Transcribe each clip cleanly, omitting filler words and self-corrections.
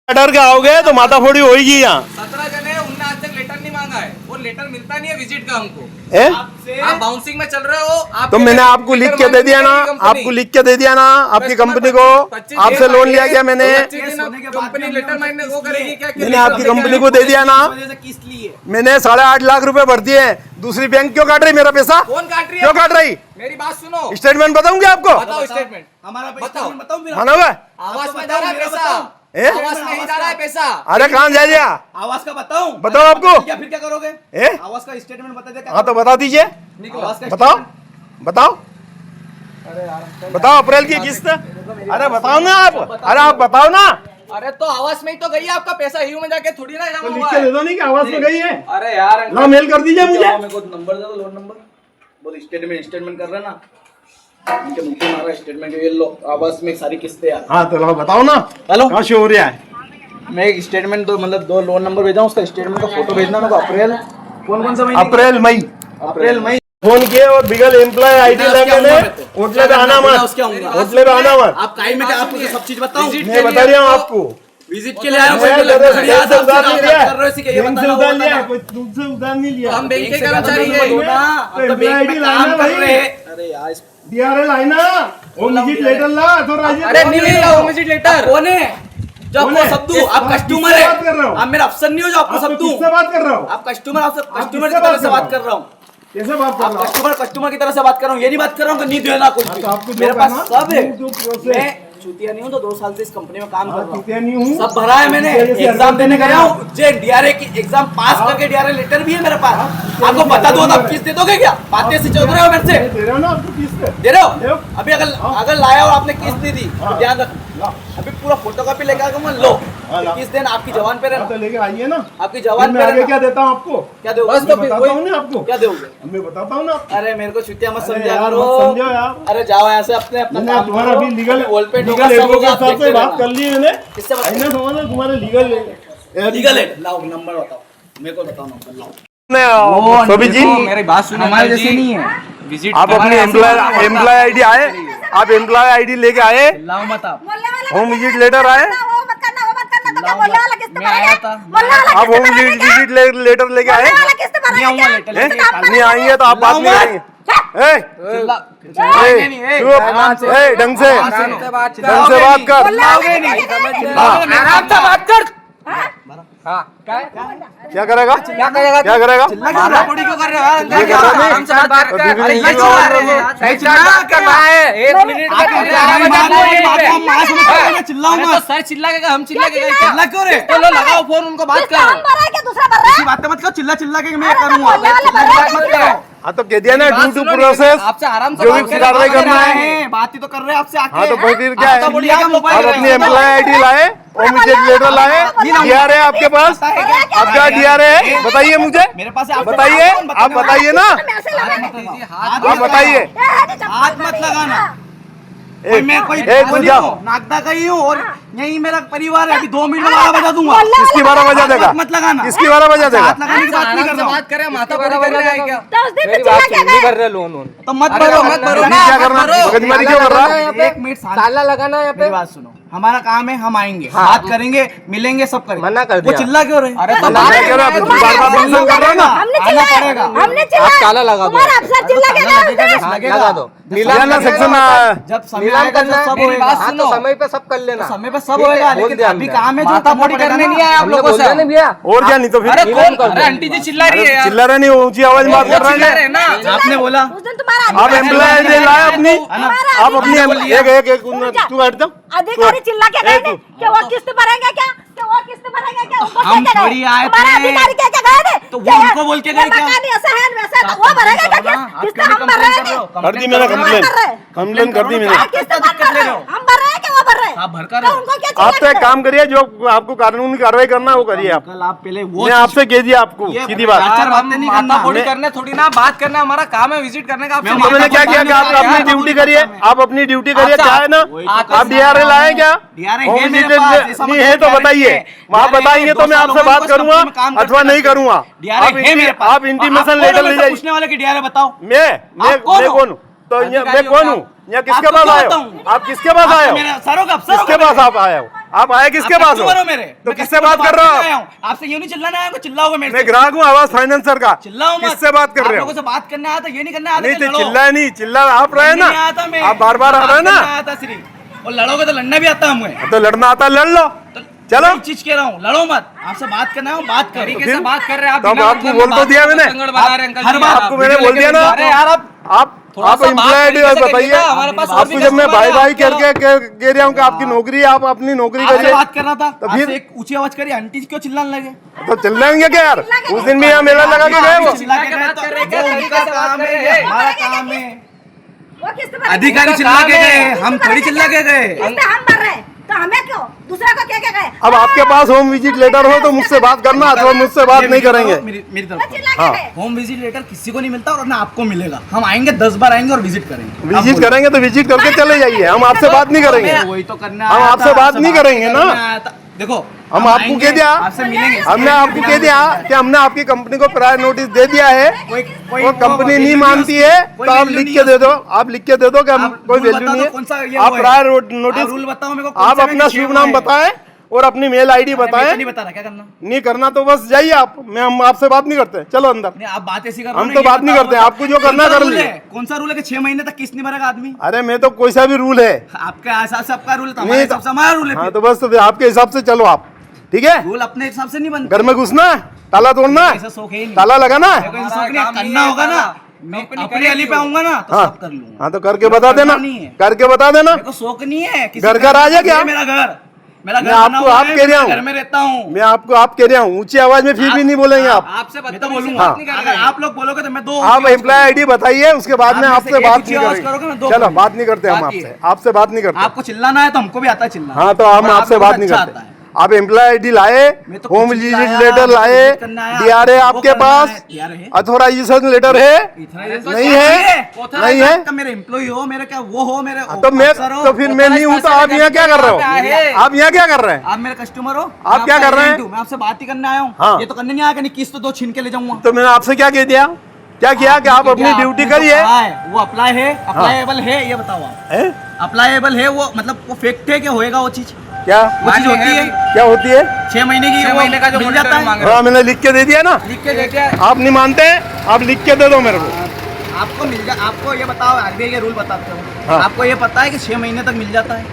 डर के आओगे तो माथा फोड़ी होगी यहाँ। 17 जने उनने आज तक लेटर नहीं मांगा है, वो लेटर मिलता नहीं है विजिट का हमको। आप बाउंसिंग में चल रहे हो। तो मैंने आपको लिख के दे दिया ना, आपको लिख के दे दिया ना आपकी कंपनी को, आपसे लोन लिया क्या मैंने? कंपनी लेटर मांगने वो करेगी क्या? मैंने आपकी कंपनी को दे दिया ना, मैंने 8.5 लाख रुपए भर दिए। दूसरी बैंक क्यों काट रही मेरा पैसा? कौन काट रही है? क्यों काट रही? मेरी बात सुनो, स्टेटमेंट बताऊंगी आपको। बताओ स्टेटमेंट। हमारा बताओ। मानोगे? आवास में जा रहा है पैसा, आवास नहीं जा रहा है पैसा। अरे कहाँ जा दिया? आवास का बताऊं? बताओ आपको। क्या फिर क्या करोगे? आवास का स्टेटमेंट बता दे। हाँ तो बता दीजिए, बताओ बताओ बताओ। अप्रैल की किस्त, अरे बताओ ना आप, अरे आप बताओ ना। अरे तो आवास में ही तो गई है आपका पैसा, हीरो में जाके थोड़ी ना जमा तो लिख हुआ के है। दे दो नहीं कि आवाज में गई है। अरे यार हाँ मेल कर दीजिए मुझे। मेरे को नंबर दे दो, लोन नंबर। बोल स्टेटमेंट कर रहे ना, इनके मुंह पे मारा स्टेटमेंट। ये लो आवास में सारी किस्तें यार। हाँ तो लो बताओ ना, हेलो कहाँ शो हो रहा है? मैं एक स्टेटमेंट दो, मतलब 2 लोन नंबर भेजा हूँ, उसका स्टेटमेंट का फोटो भेजना मेरे को। अप्रैल कौन सा महीना? अप्रैल मई। अप्रैल मई। फोन किए और बिगल एम्प्लॉय आईडी लगे ने, होटल पे आना मत, होटल पे आना मत। आप काई में क्या, आपको सब चीज बताऊं? मैं बता रहा हूँ आपको, विजिट के लिए आया हूं। मैं बैंक से बैंक से उधार नहीं लिया, ये बैंक से बताना उधार होता लिया, है। कोई तुमसे उधार नहीं लिया। हम बैंक के कर्मचारी कर्मचारी है हैं। ना, तो बैंक में काम कर रहे हैं। अरे यार डीआरएल आई ना, वो विजिट लेटर ला तो राजी। अरे नहीं मिला वो विजिट लेटर। कौन है जो आपको सब दूं? आप कस्टमर है, आप मेरा अफसर नहीं हो जो आपको सब दूं। किससे बात कर रहा हूँ? आप कस्टमर की तरह से बात कर रहा हूँ। कैसे बात कर रहा हूँ? कस्टमर की तरह से बात कर रहा हूँ। ये नहीं बात कर रहा हूँ कि नहीं देना कुछ भी। आपको मेरे पास सब है। मैं मैं चूतिया नहीं हूँ, तो 2 साल से इस कंपनी में काम कर रहा हूँ। नहीं हूँ, सब भरा है मैंने, एग्जाम देने गया हूँ। जे डीआरए की एग्जाम पास करके डीआरए लेटर भी है मेरे पास। आपको बता दो, आप किस्त दे दोगे क्या? बातें से चल रहे हो मेरे से, दे रहा हूँ ना आपको किस्त। दे रहे हो? अभी अगर लाया और आपने किस्त दे दी तो ध्यान रखना, अभी पूरा फोटोकॉपी लेकर आऊंगा। लो किस्त देना, आपकी जवान पे रहना, तो लेके आइए ना, आपकी जवान मैं पे आगे रहना। क्या देता हूँ आपको? क्या दोगे? बस तो मैं बताता हूँ ना आपको, क्या दोगे? मैं बताता हूँ ना आपको। अरे मेरे को छुट्टियां मत अरे समझा यार, करो। मत समझो यार। अरे जाओ ऐसे अपने अपना मैंने काम तुम्हारा करो। अभी लीगल वॉलपेपर लीगल एडवोकेट साहब से बात कर ली। ली मैंने। किससे बात? ऐसा समझ लो तुम्हारे लीगल लीगल है। लाओ नंबर बताओ, मेरे को बताओ नंबर लाओ। शोभित जी, मेरी बात सुनो, हमारे जैसे नहीं है। विजिट आप अपनी एम्प्लॉय आईडी आए, आप एम्प्लॉय आईडी लेके आए, लाओ मत आप। होम विजिट लेटर आए, मैं आया था। आप होम विजिट लेटर लेके आए। नहीं आएंगे तो आप बात नहीं करेंगे। ढंग से बात कर। आराम से बात कर। क्या करेगा? क्या करेगा? मारामारी क्यों कर रहे हो? ये कर रहा है? आराम से बात कर। अरे अरे ये ये चिल्ला रहे हैं। सही चिल्ला करना है। 1 मिनट का चिल्लाओ अरे तो सर चिल्ला के हम चिल्ला के चिल्ला क्यों रे? तो लो लगाओ फोन, उनको बात करो। ऐसी बातें मत करो, चिल्ला के मैं करूंगा। हाँ तो कह दिया ना, ड्यू टू प्रोसेस, आपसे आराम से जो बात भी करें, कार्रवाई बात करना करें। है। बात ही तो कर रहे हैं आपसे आके। हाँ तो फिर क्या है? तो बोलिए आप मोबाइल आप अपनी एम्प्लॉय आईडी लाए, होम विजिट लेटर लाए, डीआरए आपके पास, आपका डीआरए है, बताइए मुझे, मेरे पास बताइए, आप बताइए ना, आप बताइए। हाथ मत लगाना। मैं कोई नागदा गई हूँ और यही मेरा परिवार है। अभी 2 मिनट में 12 बजा दूंगा। किसकी 12 बजा देगा? मत लगाना। किसकी 12 बजा देगा? हाथ लगाने की बात नहीं कर रहा हूँ। बात करें, माथा पर कर रहे हैं क्या? मेरी बात सुन, नहीं कर रहे लोन। तो मत अरे भरो, मत भरो अभी ना, क्या मत करना? भरो। मगजमारी क्यों कर रहा है? 1 मिनट ताला लगाना है यहाँ पे। मेरी बात सुनो, हमारा काम है, हम आएंगे, बात करेंगे, मिलेंगे, सब करेंगे। मना कर वो दिया। चिल्ला क्यों रहे? अरे तो मना क्यों रहा? फिर बार-बार मेंशन कर रहा है ना। आना पड़ेगा। आप ताला लगा दो। लगा दो। मिलान सेक्शन जब समय नीलाम आएगा करना तो है, सब मेरी होएगा। बात सुनो, समय पे सब कर लेना। समय पे सब होएगा, लेकिन अभी काम है जो माथापड़ी करने नहीं आए आप लोगों से। और क्या, नहीं तो फिर अरे कौन? अरे आंटी जी चिल्ला रही है यार। चिल्ला रहे नहीं, ऊंची आवाज में बात कर चिल्ला रहे रहे हैं। हैं ना। आपने बोला आप एम्प्लॉय आईडी लाए अपनी, आप अपनी एक तू हट जाओ। अधिकारी चिल्ला के गए थे कि वो किस्त भरेंगे क्या, कि वो किस्त भरेंगे क्या, उनको हम क्या थोड़ी आए हमारा थे। अधिकारी क्या क्या गए थे, तो वो उनको बोल के गए क्या? मकान ऐसा है वैसा है, तो वो भरेगा क्या किस्त? किस्त हम भर रहे हैं, कर दी मैंने कंप्लेन कर दी मैंने। किस्त हम भर रहे हैं, हम भर रहे हैं कि वो भर रहे हैं? आप भर कर तो उनको क्या आप तो चिल्ला एक काम करिए, जो आपको कानूनी कार्रवाई करना है वो करिए आप। कल आप पहले वो मैं आपसे कह दिया आपको, सीधी बात। चार बातें नहीं करना। माथापड़ी करने थोड़ी ना, बात करना हमारा काम है, विजिट करने का। आपसे तो मैंने क्या किया कि आप अपनी ड्यूटी करिए, आप अपनी ड्यूटी करिए, क्या है ना, आप डीआरए लाए क्या? DRA है मेरे पास, ऐसा नहीं मतलब है तो DRA बताइए, है। आप बताइए तो मैं आपसे बात करूंगा अथवा नहीं करूंगा। आप इंटीमेशन लेटर ले जाइए। पूछने वाले की डीआरए बताओ। मैं कौन हूँ? तो मैं कौन हूँ? यहाँ किसके पास आए हो? आप किसके पास आए हो? सरों का किसके पास आप आए हो? आप आए किसके पास हो? कस्टमर मेरे, तो मैं किससे कस्टमर बात कर रहे हो आया आप? हूं। आपसे यूं नहीं चिल्लाना है, चिल्लाओगे मेरे मैं से। ग्राहक हूँ आवाज फाइनेंसर का। चिल्लाओ मत। किससे बात कर रहे आप हो? लोगों से बात करने आया था, ये नहीं करने आया था नहीं कि तो लड़ो। चिल्ला नहीं, चिल्ला आप रहे ना, नहीं आया था मैं, आप बार बार आ रहे हैं ना, बात करने आया था सिर्फ। और लड़ोगे तो लड़ना भी आता है हमें। तो लड़ना आता लड़ लो, चलो। एक चीज कह रहा हूँ, लड़ो मत। आपसे बात करना है, बात करो। तरीके से बात कर रहे हैं आप। तो बिना आपको मतलब बोल तो बात दिया को मैंने। संगड़ बना रहे हैं अंकल हर जी, बार आप। आपको मैंने बोल दिया ना। अरे यार आप थोड़ा आप सा बात एम्प्लॉयड तरीके से बताइए। करिए ना, हमारे पास और भी आपको जब मैं कस्टमर बाई है, बाई आप चलो। करके कह रहा हूँ कि आपकी नौकरी है, आप अपनी नौकरी आपसे करिए, बात कर रहा था, तो आपसे फिर एक ऊंची आवाज करी, आंटी क्यों चिल्लाने लगे? तो चिल्लाएंगे क्या यार? उस दिन भी यहाँ मेला लगा के गए वो। चिल्ला के बात गए कर रहे हैं, तो क्या तरीके से बात कर रहे हैं? हमारा काम है। वो किस पे अधिकारी चिल्ला के गए, हम थोड़ी चिल्ला के गए। हम भर रहे हैं, तो हमें क्यों दूसरा को क्या क्या गए? अब आपके पास होम विजिट लेटर हो तो मुझसे बात करना, अथवा मुझसे बात नहीं करेंगे। मेरी तरफ से। चिल्ला हाँ। के गए। होम विजिट लेटर किसी को नहीं मिलता और ना आपको मिलेगा। हम आएंगे 10 बार आएंगे और विजिट करेंगे। विजिट करेंगे तो विजिट करके चले जाइए, हम आपसे बात नहीं करेंगे। वही तो करना हम आया आपसे था, बात नहीं करेंगे ना। करने आया था। देखो हम आपको आएंगे, कह दिया, आपसे मिलेंगे। हमने आपको कह दिया कि हमने आपकी कंपनी को प्रायर नोटिस दे दिया है, कोई वो कंपनी नहीं मानती है, तो आप लिख के दे दो, आप लिख के दे दो कि हम कोई वैल्यू नहीं है। आप प्रायर नोटिस, रूल बताओ मेरे को। आप अपना शुभ नाम बताएं और अपनी मेल आईडी बताएं। नहीं बता रहा, क्या करना? नहीं करना तो बस जाइए आप, मैं हम आपसे बात नहीं करते, चलो अंदर। नहीं, आप बात ऐसी कर रहे हो हम ना, तो ये बात नहीं बताओ, करते, बताओ। आपको जो करना कौन सा कर रूल लीजिए। है? कौन सा रूल है कि 6 महीने तक किस्त नहीं भरेगा आदमी? अरे मैं तो कोई सा भी रूल है आपके हिसाब से आपका रूल है, तो नहीं हमारे तो- हिसाब से हमारा रूल है। हाँ फिर। तो बस तो आपके हिसाब से चलो आप, ठीक है। रूल अपने हिसाब से नहीं बनता। घर में घुसना है, ताला तोड़ना ऐसा है, शौक है ही नहीं। ताला लगाना है। मेरे को ऐसा हमारा शौक नहीं है, काम नहीं करना है होगा ना, ऐसा। मैं कंपनी अपनी करेगी अली पे वो। आऊंगा ना तो हाँ सब कर लूंगा। हाँ तो करके बता देना, नहीं है। करके बता देना। मेरे को शौक नहीं है किसी घर का राज है क्या? ये मेरा घर, मेरा घर मैं आपको बना हुआ आप है, कह रहा मैं हूँ। घर में रहता हूँ। मैं आपको आप कह रहा हूँ, ऊंची आवाज में फिर भी नहीं बोलेंगे आप। आपसे मैं तो बदतमीजी से बोलूंगा। बात नहीं कर अगर रहे हैं। आप लोग बोलोगे तो मैं दो आप एम्प्लॉय आईडी बताइए, उसके बाद आप में में आपसे से एक बात ऊंची नहीं आवाज करोगे, मैं दो करेंगे। चलो करूंगा। बात नहीं करते हम बात ये आपसे, आपसे बात नहीं करते। आपको चिल्लाना है तो हमको भी आता है चिल्लाना। हाँ तो हम और आप आपसे लोगों बात को नहीं अच्छा करते। आता है। आप एम्प्लॉय आईडी लाए, मैं तो होम कुछ विजिट लाया, लेटर मैं लाए, विजिट करने आया, डीआरए वो आपके करना पास, है, DRA है। अथोराइजेशन लेटर है, तो नहीं है, नहीं है। का मेरे एम्प्लॉय हो, मेरे क्या वो हो, मेरे तो मैं अफसर हो, तो फिर मैं नहीं हूँ, तो आप यहाँ क्या कर रहे हो? आप यहाँ क्या कर रहे हैं? आप मेरे कस्टमर हो, आप क्या कर रहे हैं? मैं आपसे बात ही करने आया हूँ। हाँ। ये तो करने नहीं आया कि नहीं किस्त तो छीन के ले जाऊंगा। तो मैंने आपसे क्या कह दिया, क्या किया कि आप अपनी ड्यूटी करिए। वो अप्लाई है, अप्लाईएबल है, ये बताओ आप। हैं? अप्लाईएबल है वो, मतलब वो फैक्ट है कि होएगा वो चीज? क्या वो चीज होती है क्या होती है? 6 महीने की, 6 वो महीने का जो मिल मॉनिटर जाता है। मांग रहे हाँ मैंने लिख के दे दिया ना। लिख के देते हैं आप नहीं मानते, आप लिख के दे दो मेरे को। आपको मिल जा। आपको ये बताओ, आरबीआई के रूल बताते हो। हाँ। आपको ये पता है कि 6 महीने तक मिल जाता है?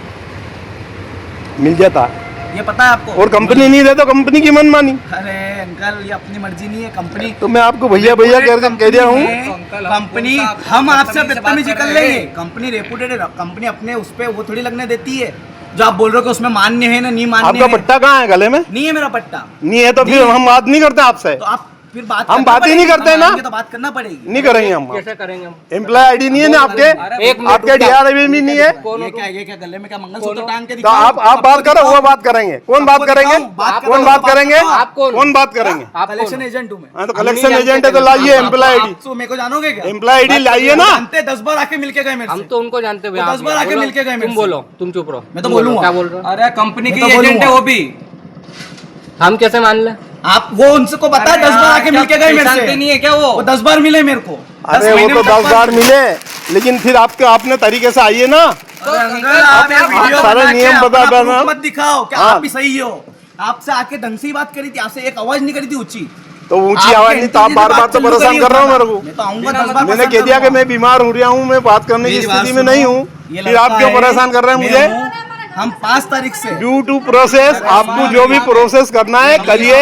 मिल जाता, ये पता है आपको? और कंपनी नहीं दे तो कंपनी की मनमानी। अरे अंकल, ये अपनी मर्जी नहीं है कंपनी। तो मैं आपको भैया भैया कह दिया हूँ। तो अंकल, हम कंपनी, कौन सा हम आपसे बदतमीजी से बात बदतमीजी कर कर रहे लेंगे। हैं? कंपनी रेपुटेड है, कंपनी अपने उस पे वो थोड़ी लगने देती है। जो आप बोल रहे हो कि उसमें मान्य है ना नहीं मान्य आपका है। पट्टा कहाँ है गले में? नहीं है मेरा पट्टा। नहीं है तो फिर हम बात नहीं करते आपसे, तो आप फिर बात हम करना बात ही नहीं पड़ेगी। करते हम ना। आएंगे तो बात करना पड़ेगी। नहीं करेंगे हम। कैसे करेंगे हम? एम्प्लॉय आईडी नहीं है ना आपके, एक मिनट आपके रुक जाओ। डीआरए भी नहीं है। ये क्या गले में क्या मंगलसूत्र टांग के तो दिखाओ? आप बात करो, वो बात करेंगे। कौन बात करेंगे? कौन बात करेंगे? आप कौन? कौन बात करेंगे? आप कलेक्शन एजेंट हूँ मैं। हाँ तो कलेक्शन एजेंट है तो लाइए एम्प्लॉय आईडी, आप तो मेरे को जानोगे क्या? एम्प्लॉय आईडी लाइए ना। जानते 10 बार आके मिलके गए मेरे हम से। तो उनको जानते हुए वो 10 बार आके मिलके गए मेरे तुम से। बोलो, तुम चुप रहो। मैं तो तुम बोलो, बोलूंगा। क्या बोल रहे हो? अरे कंपनी मैं की तो एजेंट है बोलूंगा। वो भी, हम कैसे मान ले? आप वो उनसे को पता है 10 बार आके मिलके गए मेरे से। नहीं है क्या वो? वो 10 बार मिले मेरे को। अरे वो तो 10 बार मिले, लेकिन फिर आपके अपने तरीके से आइए ना। अरे अंकल, आप यार वीडियो सारे बना के नियम अपना बता देना। proof मत दिखाओ क्या हाँ। आप भी सही हो। आपसे आके ढंग से ही बात करी थी, आपसे एक आवाज नहीं करी थी ऊंची। तो ऊंची आवाज नहीं, तो आप बार बार तो परेशान कर रहे हो मेरे को। मैं तो आऊंगा 10 बार। मैंने कह दिया कि मैं बीमार हो रहा हूँ, मैं बात करने की स्थिति में नहीं हूँ, फिर आप क्यों परेशान कर रहे हैं मुझे? हम 5 तारीख से ड्यू टू प्रोसेस, आपको जो भी प्रोसेस करना है करिए,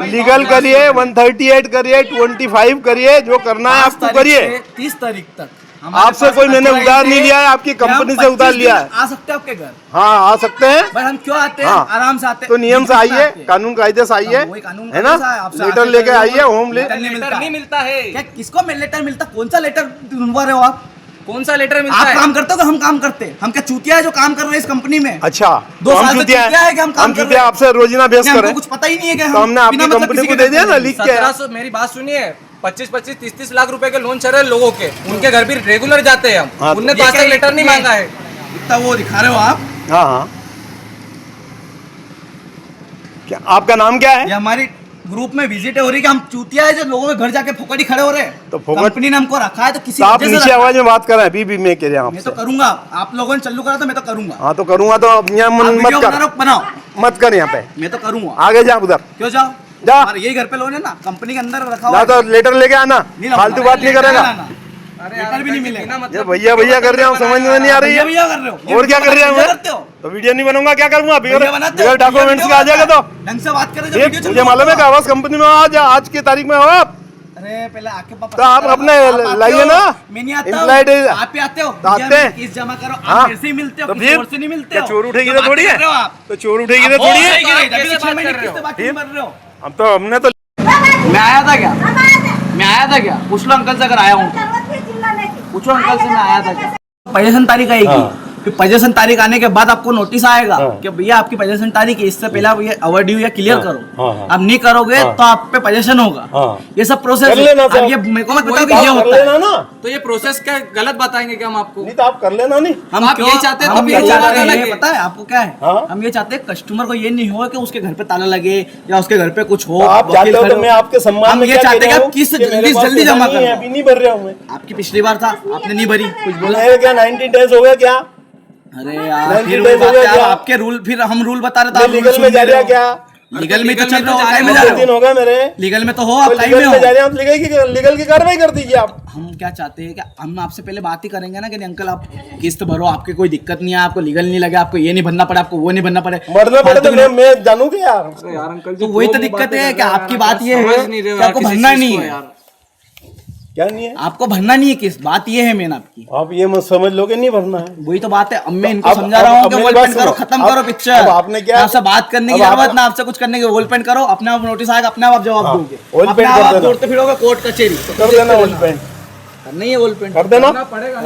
लीगल करिए, 138 करिए, 25 करिए, जो करना है आपको करिए। 30 तारीख तक आपसे कोई मैंने उधार नहीं लिया है, आपकी कंपनी से उधार लिया है। आ सकते हैं आपके घर, हाँ आ सकते हैं। बट हम क्यों आते हैं? हाँ। आराम से आते हैं। तो नियम से आइए, आते हैं। कानून कायदे से आइए, वही कानून है ना। कायदे से आपसे लेटर आते लेके हैं। आइए, होम ले। लेटर नहीं लेटर नहीं मिलता है। क्या किसको लेटर मिलता? कौन सा लेटर ढूंढवा रहे हो आप? कौन सा लेटर मिलता आप है? काम करते हो कि हम काम करते हैं? हम क्या चूतिया है जो काम कर रहे हैं इस कंपनी में? अच्छा, 2 तो हम साल से चूतिया चूतिया है कि हम काम हम कर चूतिया रहे हैं। आपसे रोजीना बेस हमको करें, कुछ पता ही नहीं है कि तो हमने आपकी बिना मतलब कंपनी किसी को के दे दिया ना घर लिख के। 1700, मेरी बात सुनिए, 25-25, 30-30 लाख रुपए के लोन चल रहे हैं लोगों के, उनके घर भी रेगुलर जाते हैं हम। हाँ, तो उनने तो ये आज क्या तक लेटर नहीं ये- मांगा है। इतना वो दिखा रहे हो आप। हाँ हाँ, क्या आपका नाम क्या है? ये हमारी ग्रुप में विजिट हो रही है कि हम चूतिया है जो लोगों के घर जाके फोकड़ी खड़े हो रहे हैं। तो फोकट- कंपनी ने हमको रखा है तो किसी तो आप वजह से नीचे रखा है। आवाज में बात कर रहे हैं, अभी मैं कह रहा हूँ मैं तो आपसे। करूंगा, आप लोगों ने चालू करा तो मैं तो करूंगा। हाँ तो करूंगा तो अब यहाँ आप मत वीडियो बना कर, रहे हो, बनाओ, मत कर यहाँ पे, मैं तो करूंगा। आगे जा उधर, क्यों जाओ? जा। हमारे यही घर पे लोग है ना, कंपनी के अंदर रखा जा हुआ तो लेटर लेके आना, नहीं लाऊंगा। फालतू बात नहीं करेगा। अरे लेटर भी नहीं मिलेगा। बिना ये मतलब भैया भैया कर रहा हूँ, समझ में नहीं आ रही भैया है। भैया कर रहे हो और क्या कर रहे हैं वीडियो मैं? करते हो? तो वीडियो नहीं बनूंगा, क्या करूंगा? वीडियो बनाते हो? बिगड़ डॉक्यूमेंट्स का आ जाएगा तो ढंग से बात करें जो ये वीडियो चल मुझे रहा मालूम है कि होगा। आवाज कंपनी में आज की तारीख में हो आप, अरे पहले आके पापा तो आप अपने लाइए ना, मैं नहीं आता employed हूँ। है। आप ही आते हो तो आते हैं। किस जमा करो, हाँ। आप मेरे से ही मिलते हो, तो किसी फिर और से नहीं मिलते क्या हो। चोर उठेगी जो तो बातें थोड़ी कर रहे हो है, आप। तो चोर उठेगी तो आप थोड़ी हो है। सही कह रहे हो, कैसे अभी 6 बात महीने कर रहे किससे हो? बात क्यों कर रहे हो? अब तो हमने तो मैं आया था क्या? मैं आया था क्या? पूछ लो अंकल से अगर आया हूँ पूछो अंकल से मैं आया था क्या? पजेशन तारीख आएगी, फिर पजेशन तारीख आने के बाद आपको नोटिस आएगा कि भैया आपकी पजेशन तारीख है, इससे पहले आप ये ओवरड्यू या क्लियर करो। आप नहीं करोगे तो आप पे पजेशन होगा। ये सब प्रोसेस कर लेना अब साहब। ये मेरे को मत बताओ कि आप ये कर होता है। लेना ना, तो ये प्रोसेस क्या गलत बताएंगे क्या हम आपको? नहीं तो आप कर लेना नहीं। हम आप क्यों ये चाहते हैं तो हम फिर ये वो चाहते बात अलग हैं, है। पता है आपको क्या है? हाँ। हम ये चाहते हैं कस्टमर को ये नहीं हो कि उसके घर पे ताला लगे या उसके घर पे कुछ हो। तो आप वकील जानते हो खड़े तो मैं आपके सम्मान हम में ये क्या चाहते कह हैं कि रहा आप हूँ किस कि मेरे पास जल्दी पैसा जमा नहीं है, करो। अभी नहीं भर रहा हूँ मैं। आपकी पिछली बार था, आपने नहीं भरी, कुछ बोला? मेरे क्या 90 डेज हो गए क्या? अरे यार 90 फिर days वो हो गया बात है, क्या? आपके रूल, फिर हम रूल बता रहे थे, मैं आप रूल लीगल सुन में जा नहीं रहा रहे हो। क्या? लीगल में तो चल रहा हो, जाने काहे में में जा दो रहे दिन हो? हो गए मेरे लीगल में तो हो, आप तो काहे लीगल में में जा हो? रहे हैं, आप लीगल की कार्रवाई कर दीजिए आप। हम क्या चाहते हैं कि हम आपसे पहले बात ही करेंगे ना कि नहीं अंकल आप किस्त भरो, आपकी कोई दिक्कत नहीं है, आपको लीगल नहीं लगे, आपको ये नहीं भरना पड़े, आपको वो नहीं भरना पड़े। मरना पड़े तो फालतू की- मैं जानू कि यार। यार अंकल तो वही तो दिक्कत है कि आपकी बात ये समझ है नहीं रहे हो कि आपको यार किसी भरना चीज नहीं को है, यार। क्या नहीं है? आपको भरना नहीं है किस्त, बात ये है मेन आपकी। आप ये मत समझ लो कि नहीं भरना है। वही तो बात है, अब मैं इनको अब- समझा रहा हूँ अब कि मेरी वॉल बात पेंट करो, सुनो। खत्म अब- करो पिक्चर। अब आपने क्या- ना आपसे बात करने की अब जरूरत, आप- ना आपसे कुछ करने की, वॉल पेंट करो, अपने आप नोटिस आएगा, अपने आप जवाब हाँ, दोगे, वॉल अपने पेंट आप कर आप देना। दौड़ते फिरोगे कोर्ट कचहरी, कर देना वॉल पेंट, नहीं है वॉल पेंट कर देना।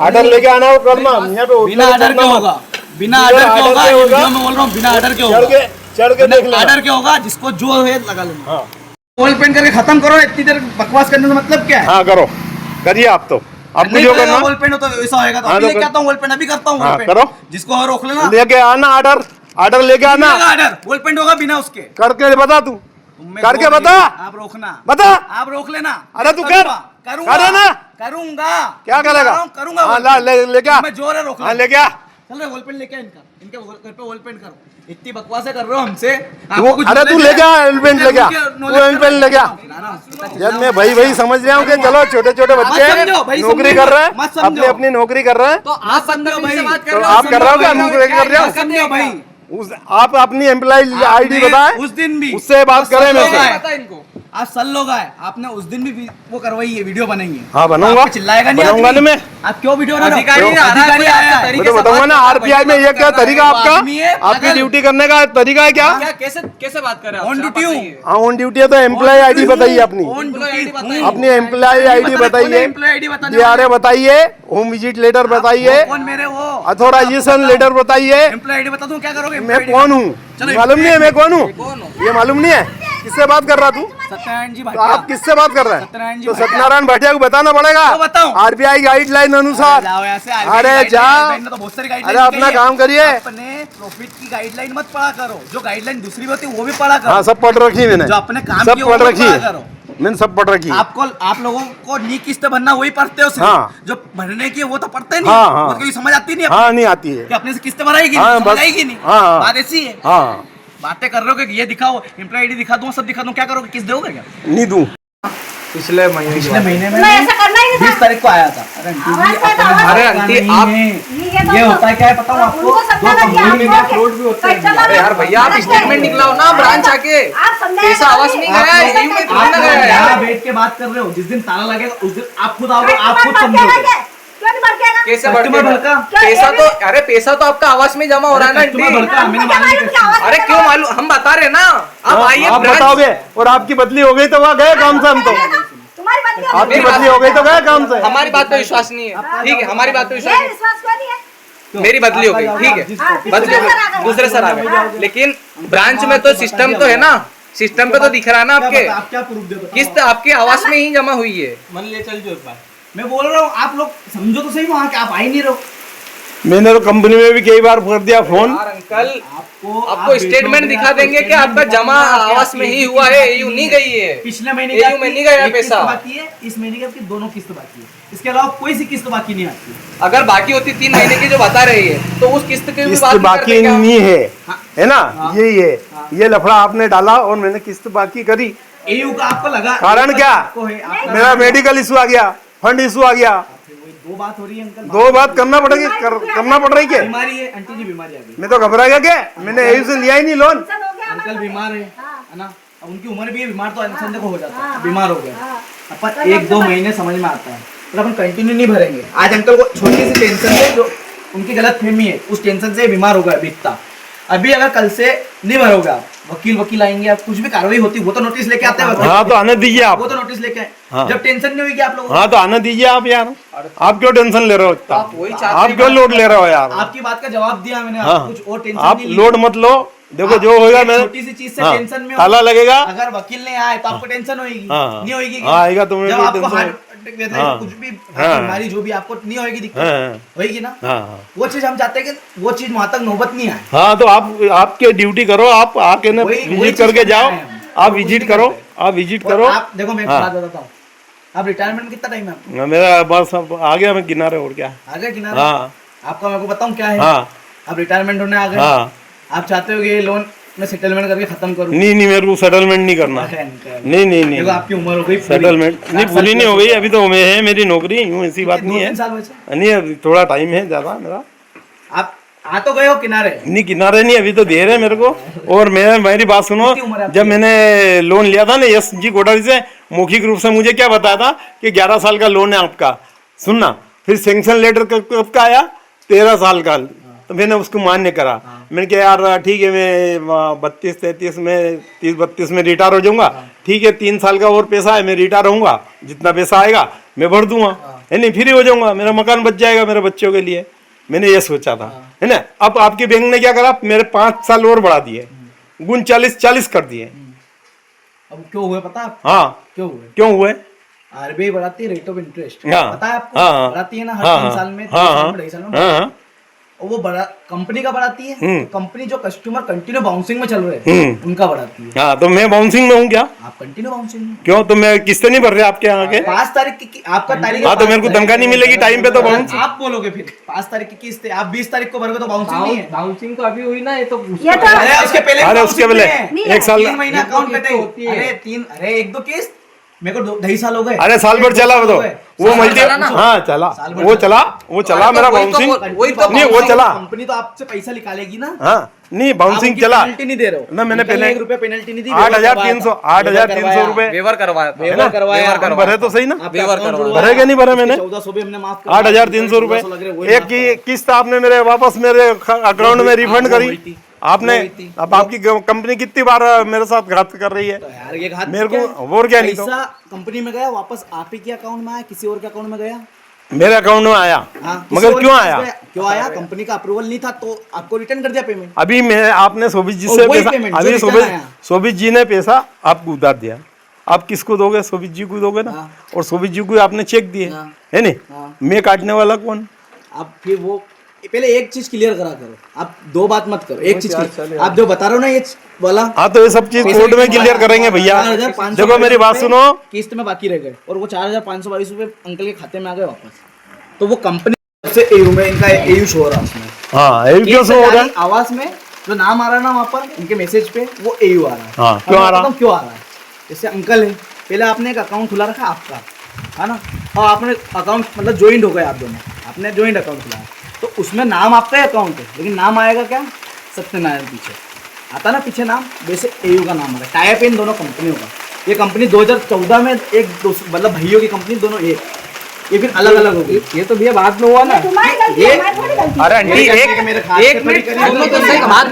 ऑर्डर लेके आना और करना, यहाँ पे बिना ऑर्डर के होगा, बिना बिना ऑर्डर के order होगा, के ये होगा। वीडियो में बोल रहा हूँ, बिना ऑर्डर के चढ़ होगा, के देख लेना। ऑर्डर के होगा, जिसको जो है लगा लेना। हाँ वॉल पेंट करके खत्म करो, इतनी देर बकवास करने से मतलब क्या है? हाँ करो, करिए आप तो, आपको नहीं जो करेगा करना वॉल पेंट हो तो ऐसा होएगा, तो हाँ, अभी तो लेके कर- आता हूँ वॉल पेंट, अभी करता हूँ हाँ, वॉल पेंट। करो। जिसको और रोक लेना, लेके आना, ऑर्डर लेके आना, ऑर्डर वॉल पेंट होगा बिना उसके। करके बता तू, तुम करके बोल बता। रही, आप रोकना, बता। आप रोक लेना। अरे तू करूंगा, कर। करूंगा, करे ना। करूंगा, क्या बता करेगा? रहा हूँ, करूंगा हाँ, वॉल ला, पेंट। लेके आ। मैं जोर है रोक हाँ ले। लेके आ। चल रहे वॉल पेंट लेके आ इनके घर पे वॉल पेंट करो, इतनी बकवासें कर रहे हो हमसे। अरे तू लेके आ, वॉल पेंट लेके आ, तू वॉल पेंट लेके आ। यार मैं भाई समझ रहा हूँ कि चलो छोटे छोटे बच्चे मत समझो, भाई नौकरी समझो, कर रहे हैं, मत समझो। अपनी अपनी नौकरी कर रहे हैं। तो आप बदतमीजी से बात कर तो रहे हो, आप कर रहे हो क्या? समझो नौकरी कर रहे हो? समझो भाई, आप अपनी एम्प्लॉय आईडी बताएं, उस दिन भी उससे बात करें मेरे लोग आए। से। पता है इनको। आज सल लोग आए, आपने उस दिन भी वो करवाई है, वीडियो बनाई है। हाँ बनाऊंगा, आप पे चिल्लाएगा नहीं बनाऊंगा आदमी? ना मैं। आप क्यों वीडियो बना रहे हो? अधिकारी ने आ रहा है, अधिकारी कोई आया आपके है। तरीके मैं तो से बताऊंगा बात ना, कर रहा है, आरपीआई में वही ये बात क्या कर रहा है। तरीका वो आपका, आदमी है, आपकी पागल। ड्यूटी करने का तरीका है क्या? क्या कैसे कैसे बात कर रहे हैं ऑन आपसे? आप ड्यूटी हूँ। बताइए। हाँ ऑन ड्यूटी है तो एम्प्लॉय आईडी बताइए अपनी, ऑन Employee ड्यूटी ID बताइए। हूँ। अपनी एम्प्लॉय आईडी बताइए, एम्प्लॉय आईडी बताने डीआरए बताइए, होम विजिट लेटर बताइए, कौन मेरे वो अथोराइजेशन लेटर बताइए। एम्प्लॉय आईडी बता दूं, क्या करोगे? मैं कौन हूँ चलो, मालूम नहीं है, मैं कौन हूँ कौन हो? ये मालूम नहीं है? किससे बात कर रहा तू? सत्यनारायण जी तो भाटिया। आप किससे बात कर रहे सत्यनारायण हैं? जी तो भाटिया। सत्यनारायण भाटिया को बताना पड़ेगा, तो बताऊं? आरबीआई गाइडलाइन अनुसार। जाओ यहाँ से, अरे गाइडलाइन जा, में तो बहुत सारी अरे गाइडलाइन अपना काम करिए। अपने प्रॉफिट की गाइडलाइन मत पढ़ा करो, जो गाइडलाइन दूसरी होती है वो भी पढ़ा करो। हाँ सब पढ़ रखी है मैंने, जो अपने काम सब किए वो पढ़ मत रखी पढ़ा है करो। मैंने, सब पढ़ रखी है। आपको आप लोगों को नहीं किस्त भरना वही पढ़ते हो सिर्फ। हाँ। जो भरने की है वो तो पढ़ते नहीं। हाँ, हाँ। वो तो समझ आती नहीं हाँ नहीं आती है। कि अपने से किस्त भराएगी हाँ, नहीं, समझ बस। आएगी नहीं। हाँ, हाँ। बात ऐसी है। हाँ बातें कर रहे हो कि ये दिखाओ, एम्प्लॉय आईडी दिखा दूं, सब दिखा दूं, क्या करोगे? किस्त दोगे क्या? नहीं दूं। पिछले महीने की पिछले बात। महीने में मैं ऐसा करना ही नहीं 20 था। तारीख को आया था। अरे आंटी जी, आवाज आपको करता, मैं आवाज बात करता। नहीं आप- है। ये ये होता है क्या है पता हूँ आपको? उनको समझाना दो कि कंपनी में आप फ्रॉड भी होते हैं। कस्टमर अरे यार भैया, आप स्टेटमेंट निकलाओ ना ब्रांच आके। आप समझाएं पैसा आवाज नहीं गया है, यही में थोड़ी ना आप गया है यहाँ यार। बैठ के बात कर रहे हो, जिस दिन ताला लगेगा उस दिन आप खुद आओगे, कस्टमर आप खुद भड़केगा समझोगे। क्या? क्यों नहीं भड़केगा? कैसे कस्टमर भड़का? पैसा तो, अरे पैसा तो आपका आवास में जमा हो रहा है ना कस्टमर आंटी। भड़का, मैंने हमको क्या मान ली मालूम कैसे? कि आवाज अरे में क्यों जमा- मालूम, हम बता रहे ना। आप हाँ, आइए आप ब्रांच। बताओगे, और आपकी बदली हो गई तो वहाँ गए काम से हम तो। तुम्हारी बदली हो आपकी गई। बदली हो गई तो गए काम से। हमारी बात पे विश्वास नहीं है, ठीक है? हमारी बात पे विश्वास ये नहीं विश्वास क्यों नहीं है? है। मेरी बदली हो गई, ठीक है? हाँ, बदली हो गई, दूसरे सर आ गए। लेकिन ब्रांच में तो सिस्टम तो है ना, सिस्टम पे तो दिख रहा है ना आपके। आप क्या प्रूफ दे? किस्त आपके आवास में ही जमा हुई है। मैं बोल रहा हूँ, आप लोग समझो तो सही, वहाँ के आप आ ही नहीं रहो। मैंने तो कंपनी में भी कई बार कर दिया फोन। यार अंकल आपको स्टेटमेंट दिखा देंगे कि आपका जमा आवास में ही हुआ है, एयू नहीं गई है। पिछले महीने एयू में नहीं गया पैसा बाकी है, इस महीने की आपकी दोनों किस्त बाकी है, इसके अलावा कोई सी किस्त बाकी नहीं आती। अगर बाकी होती 3 महीने की जो बता रही है तो उस किस्त की भी किस्त बात बाकी नहीं है ना? यही है, हाँ। ये लफड़ा आपने डाला और मैंने किस्त बाकी करी। एयू का आपको लगा कारण क्या? आपको है, आपका मेरा मेडिकल इशू आ गया, फंड इशू आ गया। दो बात हो रही है अंकल, दो बात करना पड़ेगी, करना पड़ रही क्या? बीमारी है आंटी जी, बीमारी आ गई, मैं तो घबरा गया क्या? मैंने एयू से लिया ही नहीं लोन। अंकल बीमार है ना, अब उनकी उम्र भी है, बीमार तो इंसान देखो हो जाता है, बीमार हो गया, अपन 1-2 महीने समझ में आता है, पर अपन कंटिन्यू नहीं भरेंगे। आज अंकल को छोटी सी टेंशन है, जो उनकी गलत फहमी है, उस टेंशन से बीमार हो गया बीतता। अभी अगर कल से नहीं भरोगे आप, वकील आएंगे, आप कुछ भी कार्रवाई होती वो तो नोटिस लेके आते हैं। हाँ तो आने दीजिए आप, वो तो नोटिस लेके आए। हाँ। जब टेंशन नहीं होगी आप लोगों हाँ तो आने दीजिए आप यार। आप क्यों टेंशन ले रहे हो इतना? आप वही चाहते आप हैं क्यों लोड ले रहे हो यार? आपकी बात का जवाब दिया मैंने, हाँ। आप कुछ और टेंशन आप नहीं ली। लोड मत लो, देखो जो होगा मैं छोटी सी चीज से टेंशन में हो। ताला लगेगा। अगर वकील नहीं आए तो आपको टेंशन होगी, हाँ। नहीं होगी? हाँ, आएगा तो मुझे जब भी आपको टेंशन हार्ट अटैक देता है, हाँ। कुछ भी हाँ। बीमारी जो भी आपको नहीं होगी दिक्कत, हाँ। होगी ना? हाँ वो चीज हम चाहते हैं कि वो चीज वहां तक नौबत नहीं आए। हाँ तो आप आपके ड्यूटी करो, आप आके ना वही विजिट चीज करके करना जाओ, है हम। आप कुछ विजिट नहीं करो, करते। आप विजिट और करो। आप देखो मैं एक हाँ। बात बताता हूँ, आप रिटायरमेंट कितना टाइम है आपको? मेरा बस अब आ गया, मैं किनारे और क्या। आगे किनारे? हाँ आपका मेरे को बताऊँ क्या है? हाँ आप रिटायरमेंट होने आ गए, हाँ। आप चाहते हो कि ये लोन मैं सेटलमेंट करके खत्म करूँ? नहीं मेरे को सेटलमेंट नहीं करना। नहीं देखो आपकी उम्र हो गई पूरी। सेटलमेंट नहीं, पूरी नहीं हो गई अभी तो, मैं है मेरी नौकरी, यूँ ऐसी बात नहीं है। 2-3 साल बचे। नहीं अभी थोड़ा टाइम है ज्यादा मेरा। आप आ तो गए हो किनारे? नहीं किनारे नहीं, अभी तो देर है मेरे को। और मेरी बात सुनो, कितनी उम्र है आपकी? जब मैंने लोन लिया था ना यस जी कोठारी से, मौखिक रूप से मुझे क्या बताया था कि 11 साल का लोन है आपका, सुनना। फिर सैंक्शन लेटर कब का आया? 13 साल का। तो मैंने उसको मान्य करा। मैंने कहा यार ठीक है, मैं 32-33 में 30-32 में रिटायर हो जाऊंगा, ठीक है 3 साल का और पैसा है, मैं रिटायर होऊंगा, जितना पैसा आएगा मैं भर दूंगा, है नहीं, फ्री हो जाऊंगा, मेरा मकान बच जाएगा मेरे बच्चों के लिए। मैंने ये सोचा था, है ना। अब आपके बैंक ने क्या करा, मेरे 5 साल और बढ़ा दिए, गुण 40 कर दिए। अब क्यों हुए पता है आपको? हाँ क्यों हुए? आरबीआई बढ़ाती है रेट ऑफ इंटरेस्ट, हाँ। पता है आपको? हाँ। बढ़ाती है ना हर हाँ। 3 साल में, 3 हाँ। साल में, 2.5 साल में। हाँ और वो बड़ा कंपनी का बढ़ाती है, तो कंपनी जो कस्टमर कंटिन्यू बाउंसिंग में चल रहे हम्म। हैं उनका बढ़ाती है। हाँ तो मैं बाउंसिंग में हूँ क्या? आप कंटिन्यू बाउंसिंग में। क्यों? तो मैं किस्तें नहीं भर रहे आपके यहाँ के? 5 तारीख की आपका तारीख। हाँ तो मेरे को तनख्वाह नहीं मिलेगी टाइम पे तो बाउंस। आप बोलोगे फिर 5 तारीख की किस्त है, आप 20 तारीख को भरोगे तो बाउंसिंग नहीं है। बाउंसिंग तो अभी हुई ना, ये तो अरे उसके पहले अरे उसके पहले नहीं है। 1 साल 3 महीना अकाउंट किस्त कटे। होती है। अरे 1-2 किस्त मेरे को 2.5 साल हो गए। अरे साल भर चला वो तो, वो साल भर मल्टी चला ना? हाँ चला, साल भर वो चला। चला मेरा वही तो बाउंसिंग। वही तो नहीं वो चला, कंपनी तो आपसे पैसा निकालेगी ना। हाँ नहीं आप बाउंसिंग उनकी चला पेनल्टी नहीं दे रहे हो ना। मैंने उनका पहले 1 रुपया पेनल्टी नहीं दी। 8,300 रुपए वेवर करवाया था। वेवर करवाया। हम भरे तो सही ना? वेवर करवाया। भरे क्या नहीं भरे मैंने? 1400 भी हमने माफ 8,300 रुपए एक की किस्त आपने मेरे वापस मेरे अकाउंट में रिफंड करी आपने। अब आपकी कंपनी कितनी बार मेरे साथ घात कर रही है यार ये घात मेरे क्या को? है? और क्या नहीं तो पैसा कंपनी में गया वापस आप ही के अकाउंट में आया, किसी और के अकाउंट में गया? मेरे अकाउंट में आया। हाँ, किसी मगर और क्यों के पास आया? गया? क्यों आया? कंपनी का अप्रूवल नहीं था तो आपको रिटर्न कर दिया पेमेंट। अभी मैं आपने शोभित जी और से वही पैसा, पेमेंट जो अभी रिटर्न आया। शोभित जी ने पैसा आपको उधार दिया, आप किसको दोगे? शोभित जी को दोगे ना। हाँ। और शोभित जी को आपने चेक दिए, हाँ। है नहीं? हाँ। मैं काटने वाला कौन? आप फिर वो पहले एक चीज क्लियर करा करो, आप 2 बात मत करो, एक चीज आप जो बता रहे हो ना ये वाला। हाँ तो ये सब चीज कोर्ट में क्लियर करेंगे भैया। 4,522 देखो मेरी बात सुनो, किस्त में बाकी रह गए और वो 4,522 रुपए अंकल के खाते में आ गए वापस। तो वो कंपनी से एयू में इनका एयू शो हो रहा है उसमें। हाँ ये क्यों शो हो रहा है? आवाज में जो नाम आ रहा है ना वहाँ पर इनके मैसेज पे वो एयू आ रहा है। हाँ, क्यों आ रहा है? क्यों आ रहा है? जैसे अंकल है, पहले आपने एक अकाउंट खुला रखा आपका, है ना, और आपने अकाउंट मतलब ज्वाइंट हो गए आप दोनों, आपने ज्वाइंट अकाउंट खुला तो उसमें नाम आपका ही अकाउंट है, लेकिन नाम आएगा क्या? सत्यनारायण पीछे आता ना, पीछे नाम वैसे एयू का नाम आता है। टाइप इन दोनों कंपनियों का। ये कंपनी 2014 में एक मतलब भाइयों की कंपनी दोनों एक, ये फिर अलग अलग हो गई। ये तो भैया बाद में हुआ ना। तुम्हारी गलती है, हमारी थोड़ी गलती है। अरे आंटी एक मिनट सुनो तो सही, बात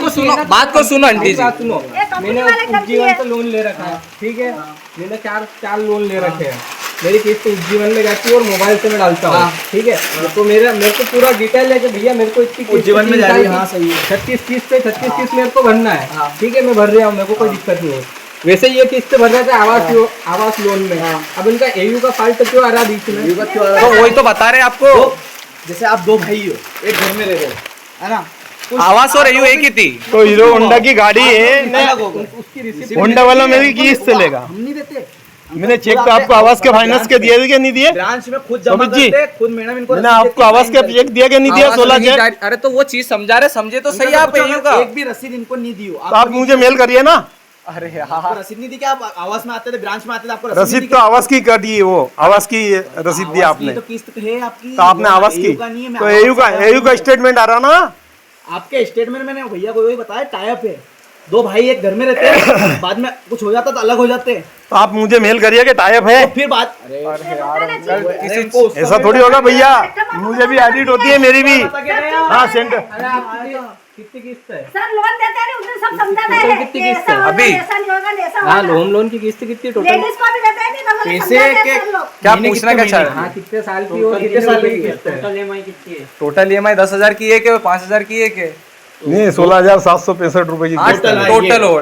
को सुनो आंटी जी। सुनो, ये कंपनी मैंने वाले करती उपजीवन है। से लोन ले रखा है, ठीक है। मैंने चार लोन ले रखे हैं। मेरी किस्त उपजीवन में जाती है और मोबाइल से मैं डालता हूँ, ठीक है। तो मेरे को पूरा डिटेल है कि भैया मेरे को इतनी उपजीवन में जा रही है। हाँ सही है। 36 किस्त मेरे को भरना है, ठीक है। मैं भर रहा हूँ, मेरे को कोई दिक्कत नहीं है। वैसे ये किस्त भर रहे थे आवास लोन में। अब इनका एयू का फाल्ट क्यों आ रहा बीच में? तो वही तो बता रहे हैं आपको। जैसे आप दो भाई हो, एक घर में रह रहे हो, है ना? आवाज हो रही हो एक ही थी। तो हीरो होंडा की गाड़ी है, अलग होगा। उसकी रिसिप्ट होंडा वाला में भी किस्त चलेगा। हम नहीं देते। मैंने चेक तो आपको आवास के फाइनेंस के दिए कि नहीं दिए? ब्रांच में खुद जमा सोमित जी, करते, खुद मैडम इनको मैंने रसीद आपको देती है, आवास के साइन चेक दिया कि नहीं दिया? आवाज 16 नहीं चेक। गाड़ी- अरे तो वो चीज समझा रहे, समझे तो सही आप करते। एयू का। एक भी रसीद इनको नहीं दी हो। तो आप मुझे मेल करिए ना। अरे आपको यार रसीद नहीं दी क्या? आप आवास में आते थे, ब्रांच में आते थे, आपको रसीद तो आवास की कटी है, वो आवास की रसीद दी आपने। तो किस्त है आपकी, तो आपने आवास की, AU का नहीं है, मैं तो आवास एयू का से आया हूँ। स्टेटमेंट आ रहा ना। आपके स्टेटमेंट मैंने भैया को वही बताया, टाइप है। दो भाई एक घर में रहते हैं, बाद में कुछ हो जाता तो अलग हो जाते। तो आप मुझे मेल करिए कि टाइप है। फिर बात किसी ऐसा थोड़ी होगा भैया, मुझे भी ऑडिट होती है मेरी भी। हाँ सेंटर अरे आपकी कितनी किस्त है? सर लोन देते हैं उसने सब समझाना है कितनी कि किस्त है? ऐसा होगा, अभी? ऐसा नहीं होगा, ऐसा हाँ, होगा। लोन की किस्त कितनी टोटल? लेडीज को भी देते हैं नहीं तो मतलब पैसे समझाते के हैं सब लोग। क्या महीने पूछना कितने क्या चाह महीने? रहे हाँ, हैं? कितने साल की और कितने साल की किस्त है? टोटल EMI 10,000 की है कि 5,000 की है कि नहीं, 16,765 रुपए की हाँ, किस्त है। टोटल हो